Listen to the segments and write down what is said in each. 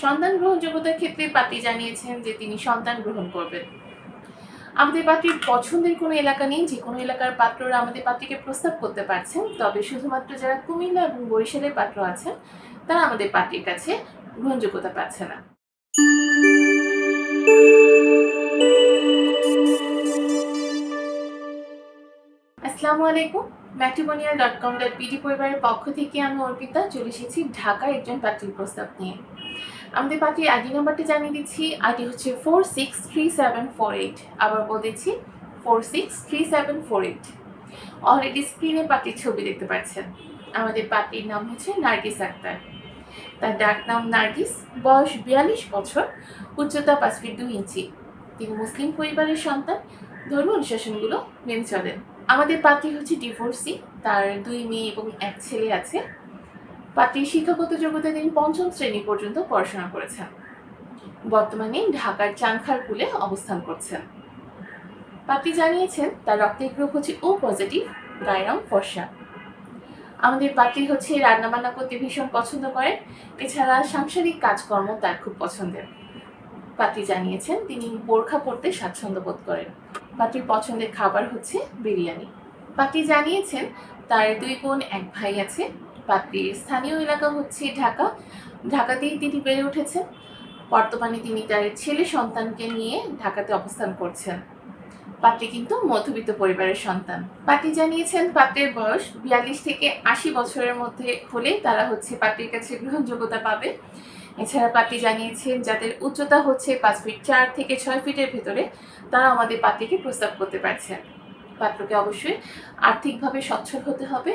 সন্তান গ্রহণযোগ্যতার ক্ষেত্রে পাত্রী জানিয়েছেন যে তিনি সন্তান গ্রহণ করবেন। আমাদের পাত্রীর পছন্দের কোনো এলাকা নেই, যে কোনো এলাকার পাত্ররা আমাদের পাত্রীকে প্রস্তাব করতে পারছেন, তবে শুধুমাত্র যারা কুমিল্লা এবং বরিশালের পাত্র আছেন তারা আমাদের পাত্রীর কাছে গ্রহণযোগ্যতা পাচ্ছে না। আসসালামু আলাইকুম। matrimonial.com.pd পরিবারের পক্ষ থেকে আমি অর্পিতা চলে এসেছি ঢাকার একজন পাত্রীর প্রস্তাব নিয়ে। আমাদের পাত্রীর আইডি নাম্বারটি জানিয়ে দিচ্ছি। আইডি হচ্ছে 463748। আবার বলেছি 463748। অলরেডি স্ক্রিনে পাত্রীর ছবি দেখতে পাচ্ছেন। আমাদের পাত্রীর নাম হচ্ছে নার্গিস আক্তার। তার ডাক নাম নার্গিস। বয়স 42 বছর, উচ্চতা 5 ফিট 2 ইঞ্চি। তিনি মুসলিম পরিবারের সন্তান, ধর্মীয় অনুশাসনগুলো মেনে চলেন। আমাদের পাত্রী হচ্ছে ডিভোর্সি, তার 2 মেয়ে এবং 1 ছেলে আছে। পাত্রীর শিক্ষাগত যোগ্যতা তিনি 5ম শ্রেণী পর্যন্ত পড়াশোনা করেছেন। বর্তমানে ঢাকার চানখারপুলে অবস্থান করছেন। পাত্রী জানিয়েছেন তার রক্তের গ্রুপ হচ্ছে ও পজিটিভ, গায়ের রং ফর্সা। আমাদের পাত্রী হচ্ছে রান্নাবান্না করতে ভীষণ পছন্দ করেন, এছাড়া সাংসারিক কাজকর্ম তার খুব পছন্দের। পাত্রী জানিয়েছেন তিনি বোরখা পরতে স্বাচ্ছন্দ্য বোধ করেন। পাত্রীর পছন্দের খাবার হচ্ছে বিরিয়ানি। পাত্রী জানিয়েছেন তার 2 বোন 1 ভাই আছে। পাত্রীর স্থানীয় এলাকা হচ্ছে ঢাকা। ঢাকাতেই তিনি বেড়ে উঠেছেন। বর্তমানে তিনি তার ছেলে সন্তানকে নিয়ে ঢাকাতে অবস্থান করছেন। পাত্রী কিন্তু মধ্যবিত্ত পরিবারের সন্তান। পাত্রী জানিয়েছেন পাত্রের বয়স 42 থেকে 80 বছরের মধ্যে হলে তারা হচ্ছে পাত্রীর কাছে গ্রহণযোগ্যতা পাবে। এছাড়া পাত্রী জানিয়েছেন যাদের উচ্চতা হচ্ছে 5 ফিট 4 থেকে 6 ফিটের ভেতরে তারা আমাদের পাত্রীকে প্রস্তাব করতে পারছেন। পাত্রকে অবশ্যই আর্থিকভাবে সচ্ছল হতে হবে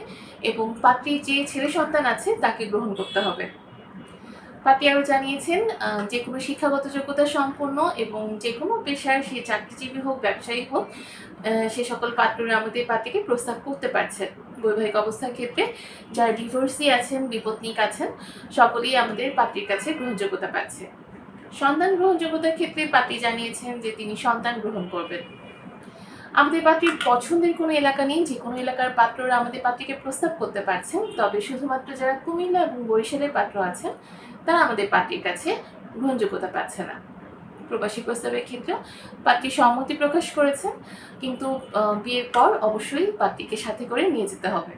এবং পাত্রীর যে ছেলে সন্তান আছে তাকে গ্রহণ করতে হবে। পাত্রী আরও জানিয়েছেন যে কোনো শিক্ষাগত যোগ্যতা সম্পন্ন এবং যে কোনো পেশার, সে চাকরিজীবী হোক ব্যবসায়ী হোক, সে সকল পাত্ররা আমাদের পাত্রীকে প্রস্তাব করতে পারছেন। বৈবাহিক অবস্থার ক্ষেত্রে যারা ডিভোর্সি আছেন, বিপত্নিক আছেন, সকলেই আমাদের পাত্রীর কাছে গ্রহণযোগ্যতা পাচ্ছে। সন্তান গ্রহণযোগ্যতার ক্ষেত্রে পাত্রী জানিয়েছেন যে তিনি সন্তান গ্রহণ করবেন। আমাদের পাত্রীর পছন্দের কোনো এলাকা নেই, যে কোনো এলাকার পাত্ররা আমাদের পাত্রীকে প্রস্তাব করতে পারছেন, তবে শুধুমাত্র যারা কুমিল্লা এবং বরিশালের পাত্র আছেন তারা আমাদের পাত্রীর কাছে গ্রহণযোগ্যতা পাচ্ছে না। প্রবাসী প্রস্তাবের ক্ষেত্রে পাত্রী সম্মতি প্রকাশ করেছেন, কিন্তু বিয়ের পর অবশ্যই পাত্রীকে সাথে করে নিয়ে যেতে হবে।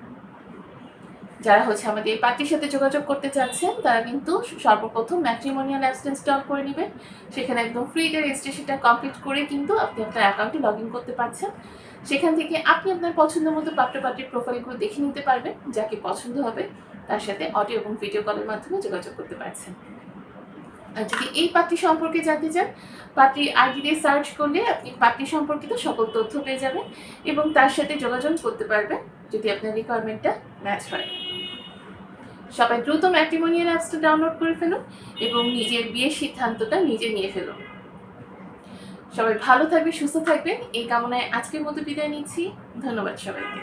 যারা হচ্ছে আমাদের এই পাত্রীর সাথে যোগাযোগ করতে চাচ্ছেন তারা কিন্তু সর্বপ্রথম ম্যাট্রিমোনিয়াল অ্যাপস ইনস্টল করে নেবেন। সেখানে একদম ফ্রিতে রেজিস্ট্রেশনটা কমপ্লিট করে কিন্তু আপনি আপনার অ্যাকাউন্টে লগ ইন করতে পারছেন। সেখান থেকে আপনি আপনার পছন্দ মতো পাত্রীর প্রোফাইলগুলো দেখে নিতে পারবেন। যাকে পছন্দ হবে তার সাথে অডিও এবং ভিডিও কলের মাধ্যমে যোগাযোগ করতে পারছেন। আর যদি এই পাত্রী সম্পর্কে জানতে চান, পাত্রীর আইডি দিয়ে সার্চ করলে আপনি পাত্রী সম্পর্কিত সকল তথ্য পেয়ে যাবেন এবং তার সাথে যোগাযোগ করতে পারবেন যদি আপনার রিকোয়ারমেন্টটা ম্যাচ হয়। সবাই দ্রুত ম্যাট্রিমোনিয়াল অ্যাপসটা ডাউনলোড করে ফেলুন এবং নিজের বিয়ের সিদ্ধান্তটা নিজে নিয়ে ফেলুন। সবাই ভালো থাকবে, সুস্থ থাকবেন এই কামনায় আজকের মতো বিদায় নিচ্ছি। ধন্যবাদ সবাইকে।